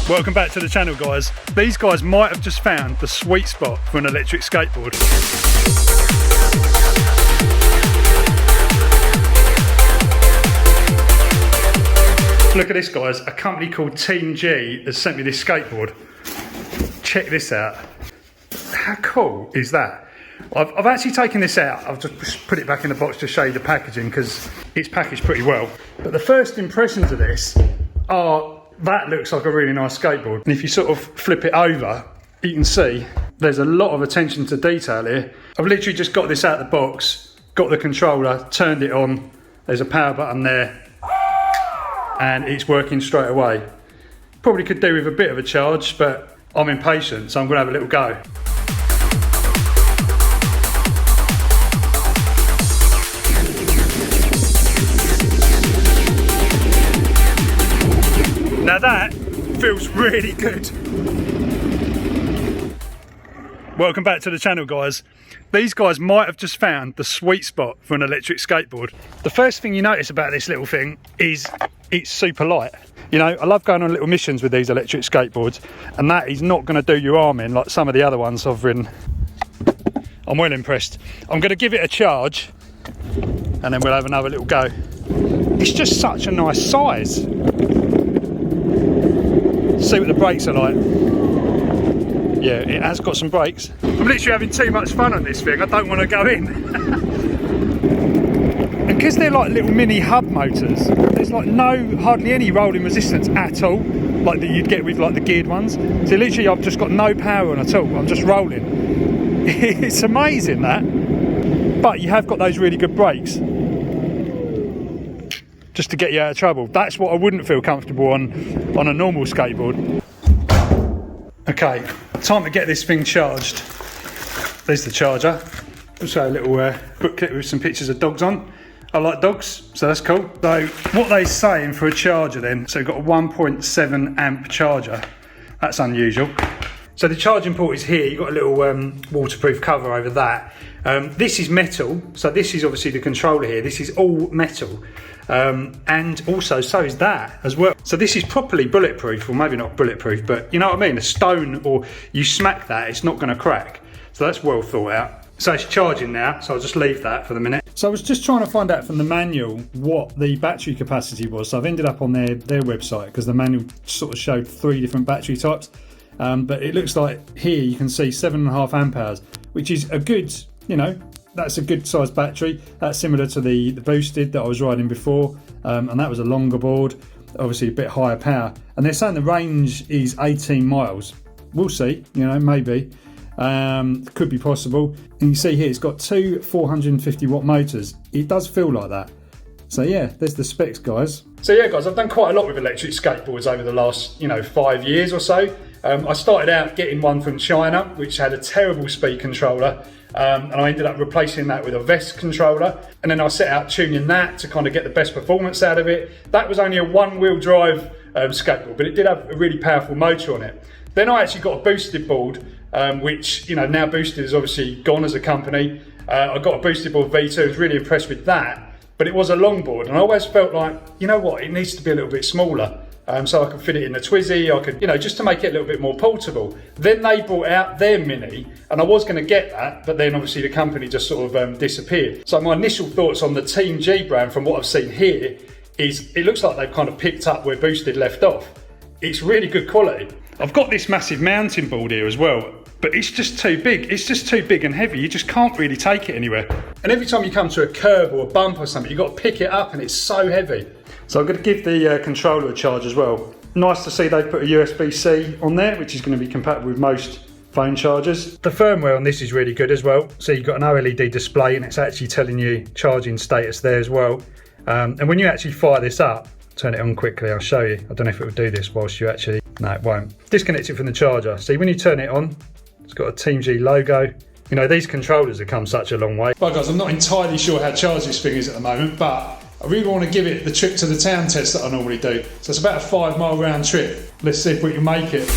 Welcome back to the channel, guys. These guys might have just found the sweet spot for an electric skateboard. Look at this, guys. A company called Team G has sent me this skateboard. Check this out. How cool is that? I've actually taken this out. I've just put it back in the box to show you the packaging because it's packaged pretty well. But the first impressions of this are, that looks like a really nice skateboard. And if you sort of flip it over, you can see there's a lot of attention to detail here. I've literally just got this out of the box, got the controller, turned it on. There's a power button there and it's working straight away. Probably could do with a bit of a charge, but I'm impatient, so I'm gonna have a little go. Now that feels really good. Welcome back to the channel, guys. These guys might have just found the sweet spot for an electric skateboard. The first thing you notice about this little thing is it's super light. You know, I love going on little missions with these electric skateboards, and that is not going to do your arm in like some of the other ones I've ridden. I'm well impressed. I'm going to give it a charge and then we'll have another little go. It's just such a nice size. See what the brakes are like. Yeah, it has got some brakes. I'm literally having too much fun on this thing. I don't want to go in. And because they're like little mini hub motors, there's like hardly any rolling resistance at all, like that you'd get with like the geared ones. So literally I've just got no power on at all. I'm just rolling. It's amazing that. But you have got those really good brakes, just to get you out of trouble. That's what I wouldn't feel comfortable on a normal skateboard. Okay, time to get this thing charged. There's the charger. Also a little booklet with some pictures of dogs on. I like dogs, so that's cool. So what they're saying for a charger then, so we've got a 1.7 amp charger. That's unusual. So the charging port is here. You've got a little waterproof cover over that. This is metal, so this is obviously the controller here. This is all metal. And also so is that as well. So this is properly bulletproof, or maybe not bulletproof, but you know what I mean? A stone, or you smack that, it's not gonna crack. So that's well thought out. So it's charging now, so I'll just leave that for the minute. So I was just trying to find out from the manual what the battery capacity was. So I've ended up on their website because the manual sort of showed 3 different battery types. But it looks like here you can see 7.5 amp hours, which is a good, you know, that's a good sized battery. That's similar to the boosted that I was riding before, and that was a longer board, obviously a bit higher power. And they're saying the range is 18 miles. We'll see, you know, maybe. Could be possible. And you see here it's got 2 450 watt motors. It does feel like that. So yeah, there's the specs, guys. So yeah, guys, I've done quite a lot with electric skateboards over the last, 5 years or so. I started out getting one from China, which had a terrible speed controller. And I ended up replacing that with a Vest controller. And then I set out tuning that to kind of get the best performance out of it. That was only a 1-wheel drive skateboard, but it did have a really powerful motor on it. Then I actually got a boosted board, which, now Boosted is obviously gone as a company. I got a boosted board V2, I was really impressed with that. But it was a long board, and I always felt like, you know what, it needs to be a little bit smaller. So I could fit it in the Twizy, I could, just to make it a little bit more portable. Then they brought out their Mini, and I was going to get that, but then obviously the company just sort of disappeared. So my initial thoughts on the Team G brand, from what I've seen here, is it looks like they've kind of picked up where Boosted left off. It's really good quality. I've got this massive mounting board here as well, but it's just too big. It's just too big and heavy. You just can't really take it anywhere. And every time you come to a curb or a bump or something, you've got to pick it up, and it's so heavy. So I'm going to give the controller a charge as well. Nice to see they've put a USB-C on there, which is going to be compatible with most phone chargers. The firmware on this is really good as well. So you've got an OLED display, and it's actually telling you charging status there as well. And when you actually fire this up, turn it on quickly, I'll show you. I don't know if it will do this whilst you actually, no it won't. Disconnect it from the charger. See, when you turn it on, it's got a Team G logo. These controllers have come such a long way. Right guys, I'm not entirely sure how charged this thing is at the moment, but I really want to give it the trip to the town test that I normally do. So it's about a 5-mile round trip. Let's see if we can make it.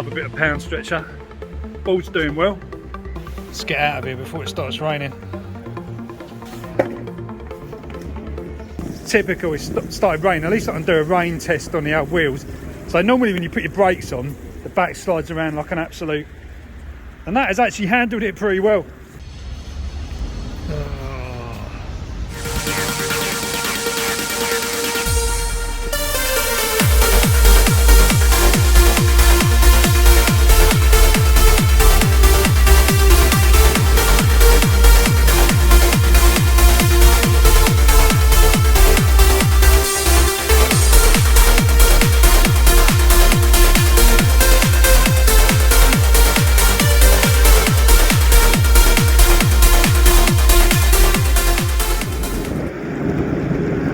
love a bit of pound stretcher. Board's doing well. Let's get out of here before it starts raining. Typical, it's started raining. At least I can do a rain test on the old wheels. So normally when you put your brakes on, the back slides around like an absolute, and that has actually handled it pretty well.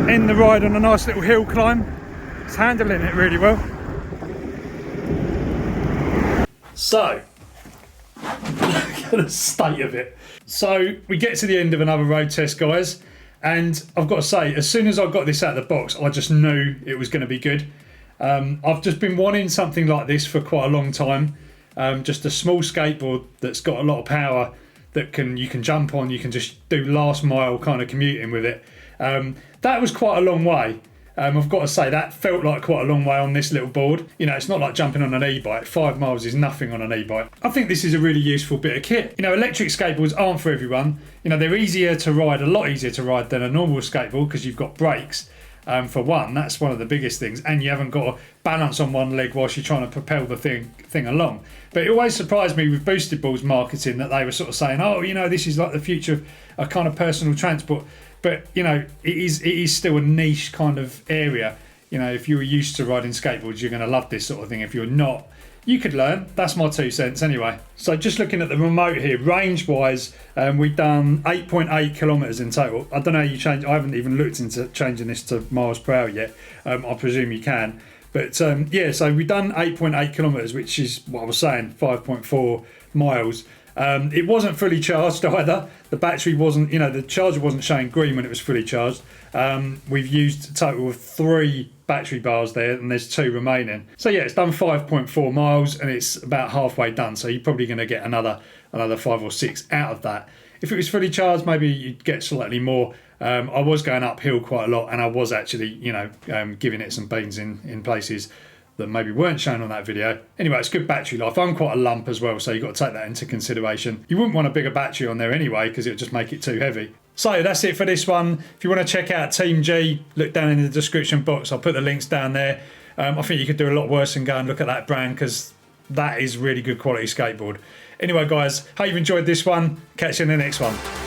In the ride on a nice little hill climb. It's handling it really well. So, look at the state of it. So we get to the end of another road test, guys, and I've got to say, as soon as I got this out of the box, I just knew it was going to be good. I've just been wanting something like this for quite a long time. Just a small skateboard that's got a lot of power that you can jump on, you can just do last mile kind of commuting with it. That was quite a long way. I've got to say, that felt like quite a long way on this little board. You know, it's not like jumping on an e-bike. 5 miles is nothing on an e-bike. I think this is a really useful bit of kit. You know, electric skateboards aren't for everyone. You know, they're easier to ride, a lot easier to ride than a normal skateboard because you've got brakes. For one, that's one of the biggest things, and you haven't got to balance on one leg whilst you're trying to propel the thing along. But it always surprised me with Boosted Balls marketing that they were sort of saying, oh, you know, this is like the future of a kind of personal transport. But, you know, it is still a niche kind of area. You know, if you're used to riding skateboards, you're going to love this sort of thing. If you're not, you could learn. That's my 2 cents anyway. So just looking at the remote here, range-wise, we've done 8.8 kilometres in total. I don't know how you change. I haven't even looked into changing this to miles per hour yet. I presume you can. But, yeah, so we've done 8.8 kilometres, which is what I was saying, 5.4 miles. It wasn't fully charged either. The battery wasn't, you know, the charger wasn't showing green when it was fully charged. We've used a total of 3 battery bars there, and there's 2 remaining. So yeah, it's done 5.4 miles and it's about halfway done. So you're probably going to get another 5 or 6 out of that. If it was fully charged, maybe you'd get slightly more. I was going uphill quite a lot, and I was actually, you know, giving it some beans in places that maybe weren't shown on that video. Anyway, it's good battery life. I'm quite a lump as well, so you've got to take that into consideration. You wouldn't want a bigger battery on there anyway, because it would just make it too heavy. So that's it for this one. If you want to check out Team G, look down in the description box. I'll put the links down there. I think you could do a lot worse than go and look at that brand, because that is really good quality skateboard. Anyway, guys, hope you've enjoyed this one. Catch you in the next one.